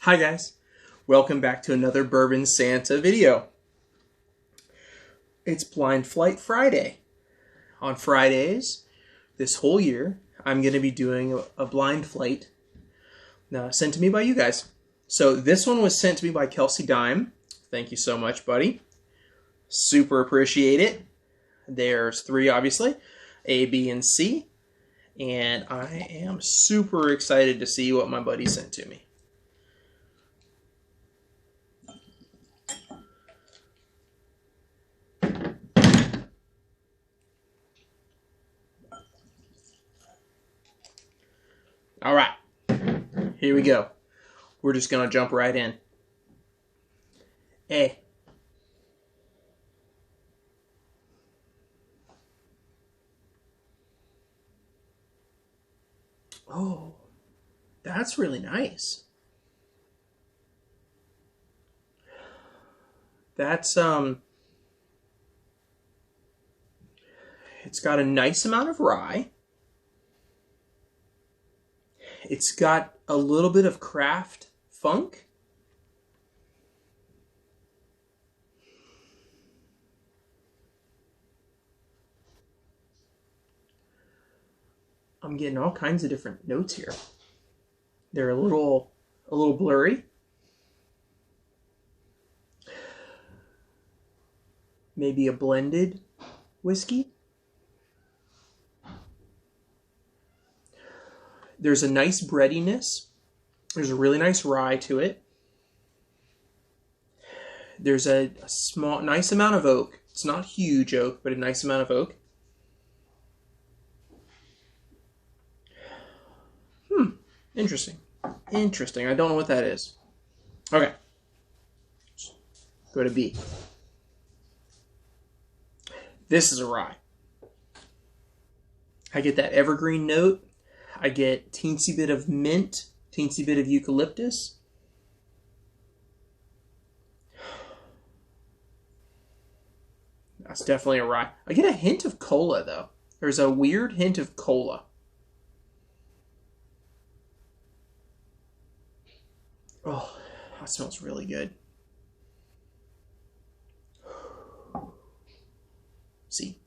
Hi guys, welcome back to another Bourbon Santa video. It's Blind Flight Friday. On Fridays, this whole year, I'm going to be doing a blind flight sent to me by you guys. So this one was sent to me by Kelsey Dime. Thank you so much, buddy. Super appreciate it. There's 3, obviously, A, B, and C. And I am super excited to see what my buddy sent to me. All right, here we go. We're just going to jump right in. A. Oh, that's really nice. That's, it's got a nice amount of rye. It's got a little bit of craft funk. I'm getting all kinds of different notes here. They're a little blurry. Maybe a blended whiskey. There's a nice breadiness. There's a really nice rye to it. There's a small, nice amount of oak. It's not huge oak, but a nice amount of oak. Interesting. Interesting. I don't know what that is. Okay. Go to B. This is a rye. I get that evergreen note. I get teensy bit of mint, teensy bit of eucalyptus. That's definitely a rye. I get a hint of cola, though. There's a weird hint of cola. Oh, that smells really good. See?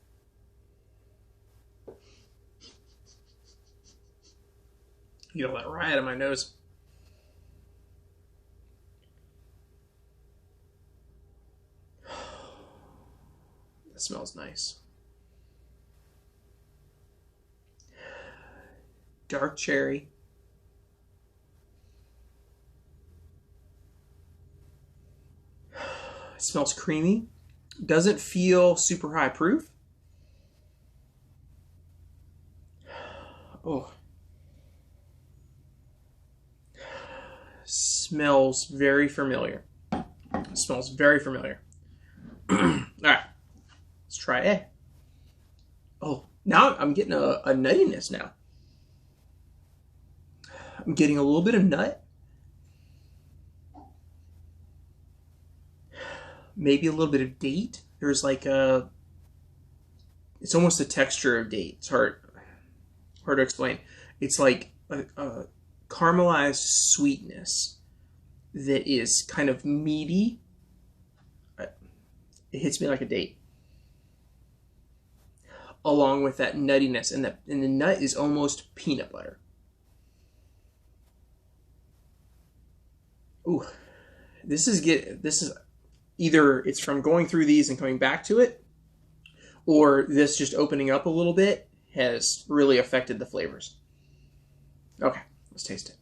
Get all that rye out of my nose. That smells nice. Dark cherry. It smells creamy. Doesn't feel super high proof. Oh. Smells very familiar. Smells very familiar. All right, let's try A. Oh, now I'm getting a nuttiness now. I'm getting a little bit of nut. Maybe a little bit of date. There's like it's almost a texture of date. It's hard to explain. It's like a caramelized sweetness that is kind of meaty. It hits me like a date. Along with that nuttiness, and the nut is almost peanut butter. Ooh, this is either it's from going through these and coming back to it, or this just opening up a little bit has really affected the flavors. Okay, let's taste it.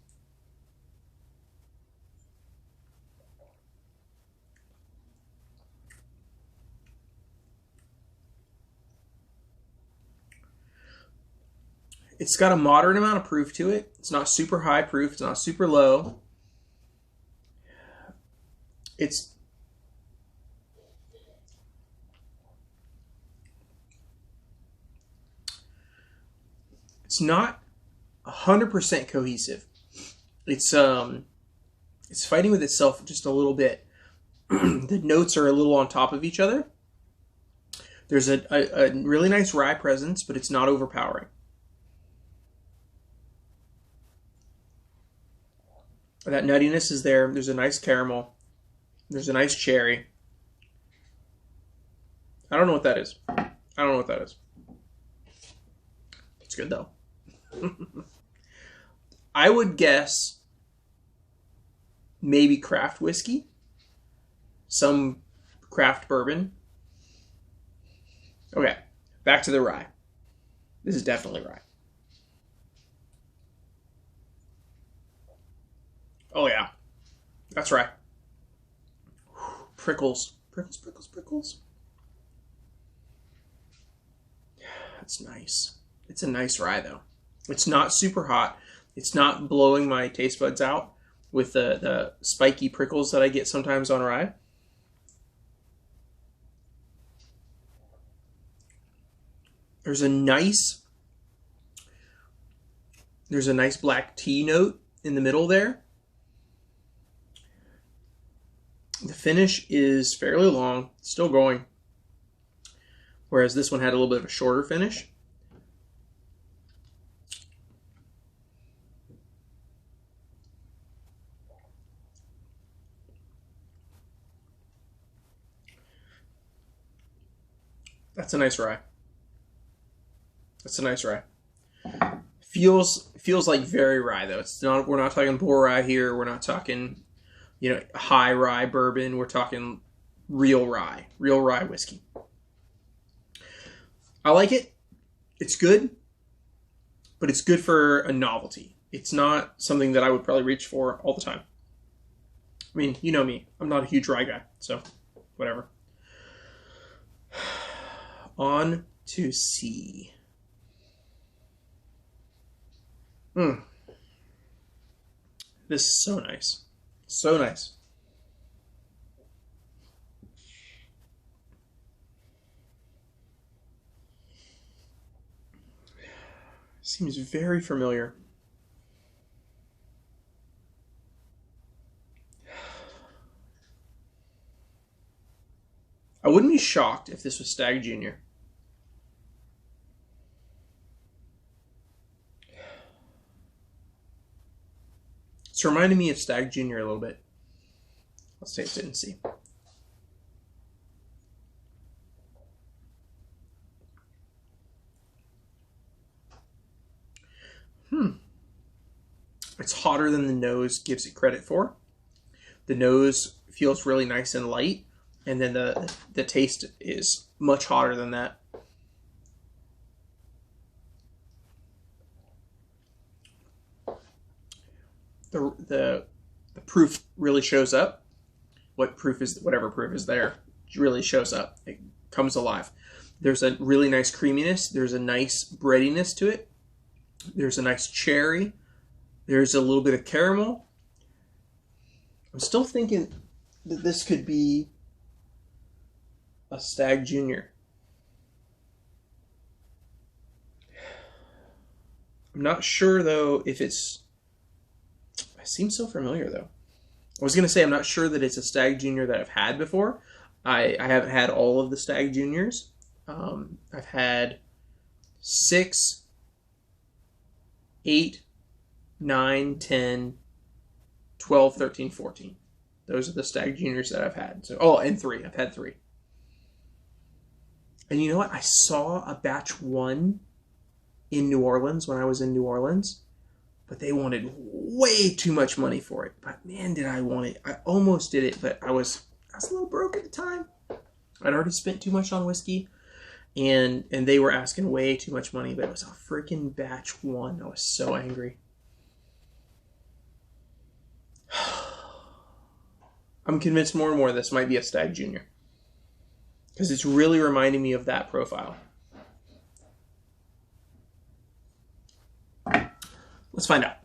It's got a moderate amount of proof to it. It's not super high proof. It's not super low. It's not 100% cohesive. It's fighting with itself just a little bit. The notes are a little on top of each other. There's a really nice rye presence, but it's not overpowering. That nuttiness is there. There's a nice caramel. There's a nice cherry. I don't know what that is. It's good though. I would guess maybe craft whiskey, some craft bourbon. Okay, back to the rye. This is definitely rye. Oh yeah, that's right. Prickles. That's nice. It's a nice rye though. It's not super hot. It's not blowing my taste buds out with the spiky prickles that I get sometimes on rye. There's a nice black tea note in the middle there. The finish is fairly long, still going, whereas this one had a little bit of a shorter finish. That's a nice rye. Feels like very rye though. It's not. We're not talking bull rye here. We're not talking, high rye bourbon. We're talking real rye whiskey. I like it. It's good, but it's good for a novelty. It's not something that I would probably reach for all the time. I mean, you know me. I'm not a huge rye guy, so whatever. On to C. This is so nice. So nice. Seems very familiar. I wouldn't be shocked if this was Stagg Junior. It's reminding me of Stagg Junior a little bit. Let's taste it and see. It's hotter than the nose gives it credit for. The nose feels really nice and light, and then the taste is much hotter than that. The proof really shows up. Whatever proof is there really shows up. It comes alive. There's a really nice creaminess. There's a nice breadiness to it. There's a nice cherry. There's a little bit of caramel. I'm still thinking that this could be a Stagg Junior. I'm not sure though if it's... It seems so familiar though. I was going to say I'm not sure that it's a Stagg Junior that I've had before. I haven't had all of the Stagg Juniors. I've had 6, 8, 9, 10, 12, 13, 14. Those are the Stagg Juniors that I've had. So, and 3. I've had 3. And you know what? I saw a batch 1 in New Orleans when I was in New Orleans, but they wanted way too much money for it. But man, did I want it. I almost did it, but I was a little broke at the time. I'd already spent too much on whiskey, and they were asking way too much money, but it was a freaking batch 1. I was so angry. I'm convinced more and more this might be a Stagg Junior, because it's really reminding me of that profile. Let's find out.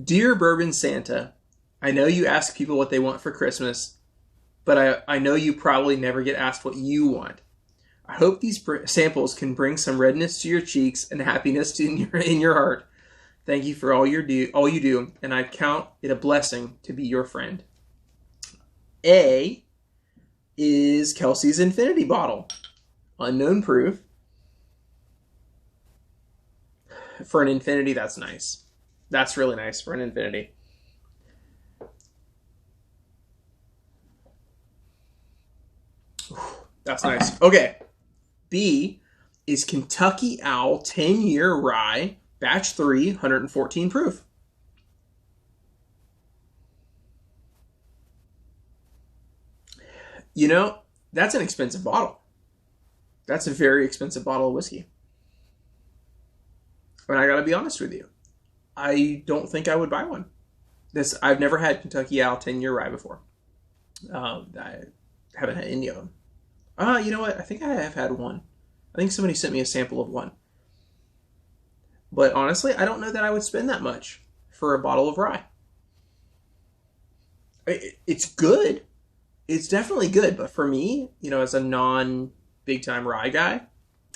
Dear Bourbon Santa, I know you ask people what they want for Christmas, but I know you probably never get asked what you want. I hope these samples can bring some redness to your cheeks and happiness in your heart. Thank you for all you do, and I count it a blessing to be your friend. A is Kelsey's Infinity Bottle. Unknown proof. For an Infinity, that's nice. That's really nice for an Infinity. That's nice. Okay. B is Kentucky Owl 10-year rye, batch 3, 114 proof. You know, that's an expensive bottle. That's a very expensive bottle of whiskey. And I gotta be honest with you, I don't think I would buy one. I've never had Kentucky Owl 10-year rye before. I haven't had any of them. You know what? I think I have had one. I think somebody sent me a sample of one. But honestly, I don't know that I would spend that much for a bottle of rye. It's good. It's definitely good. But for me, you know, as a non-big time rye guy,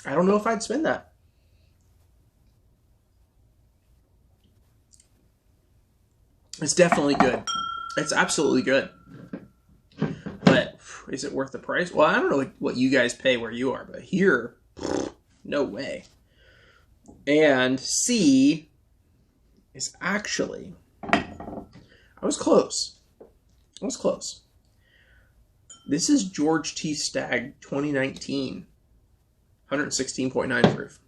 I don't know if I'd spend that. It's definitely good. It's absolutely good. But is it worth the price? Well, I don't know what you guys pay where you are, but here, no way. And C is actually, I was close. This is George T. Stagg 2019, 116.9 proof.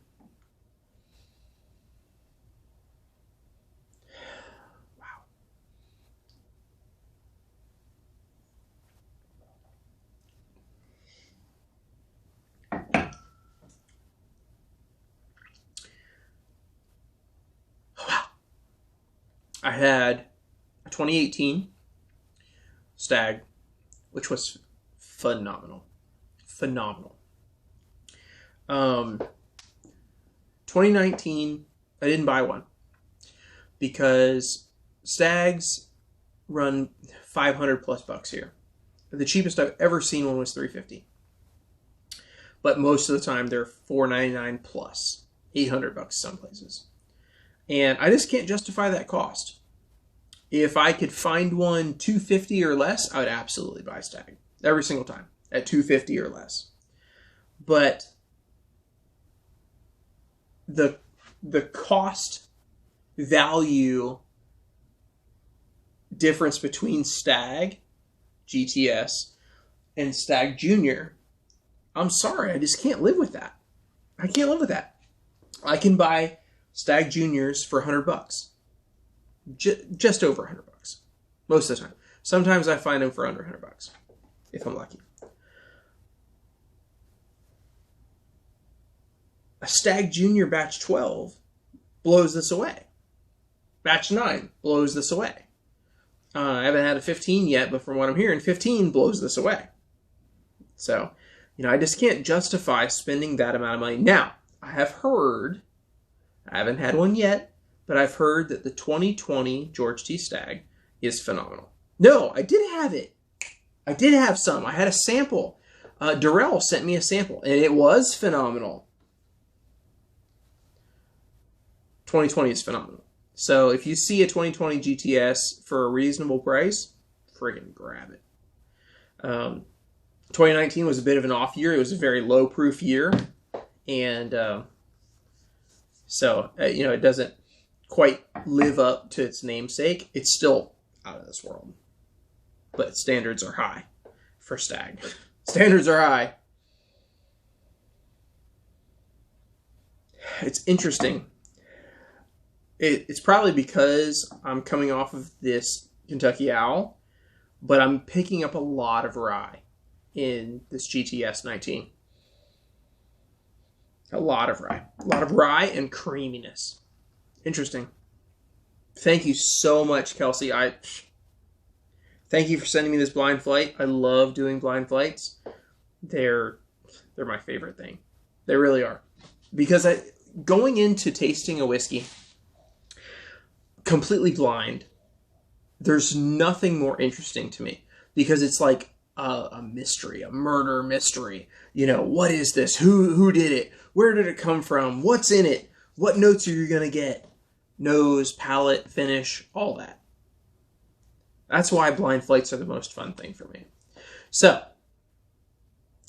I had a 2018 Stagg, which was phenomenal. 2019, I didn't buy one because Staggs run 500 plus bucks here. The cheapest I've ever seen one was $350. But most of the time they're $499 plus, 800 bucks some places. And I just can't justify that cost. If I could find one $250 or less, I would absolutely buy Stagg every single time at $250 or less. But the cost value difference between Stagg GTS and Stagg Junior, I'm sorry, I just can't live with that. I can't live with that. I can buy Stagg Juniors for $100. Just over $100 most of the time. Sometimes I find them for under $100 if I'm lucky. A Stagg Junior batch 12 blows this away. Batch 9 blows this away. I haven't had a 15 yet, but from what I'm hearing, 15 blows this away. So, you know, I just can't justify spending that amount of money. Now, I have heard, I haven't had one yet, but I've heard that the 2020 George T. Stagg is phenomenal. No, I did have it. I did have some. I had a sample. Durrell sent me a sample, and it was phenomenal. 2020 is phenomenal. So if you see a 2020 GTS for a reasonable price, friggin' grab it. 2019 was a bit of an off year. It was a very low proof year. And so, you know, it doesn't quite live up to its namesake. It's still out of this world. But standards are high for Stagg. Standards are high. It's interesting. It's probably because I'm coming off of this Kentucky Owl, but I'm picking up a lot of rye in this GTS 19. A lot of rye. A lot of rye and creaminess. Interesting. Thank you so much, Kelsey. Thank you for sending me this blind flight. I love doing blind flights. They're my favorite thing. They really are. Because going into tasting a whiskey completely blind, there's nothing more interesting to me. Because it's like a mystery, a murder mystery. You know, what is this? Who did it? Where did it come from? What's in it? What notes are you going to get? nose, palate, finish, all that. That's why blind flights are the most fun thing for me. So,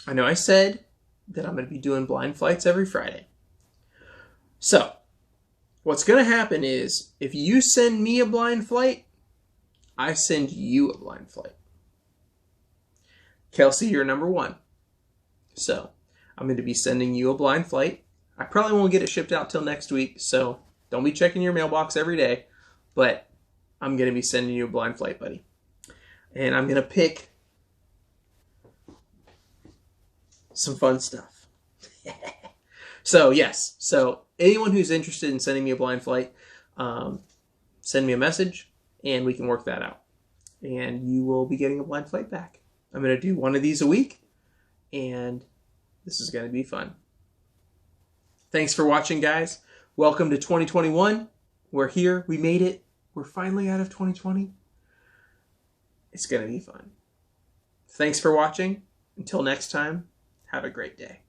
I know I said that I'm going to be doing blind flights every Friday. So, what's going to happen is, if you send me a blind flight, I send you a blind flight. Kelsey, you're number one. So, I'm going to be sending you a blind flight. I probably won't get it shipped out till next week, so don't be checking your mailbox every day. But I'm going to be sending you a blind flight, buddy. And I'm going to pick some fun stuff. So, yes. So, anyone who's interested in sending me a blind flight, send me a message, and we can work that out. And you will be getting a blind flight back. I'm going to do one of these a week, and this is going to be fun. Thanks for watching, guys. Welcome to 2021. We're here. We made it. We're finally out of 2020. It's going to be fun. Thanks for watching. Until next time, have a great day.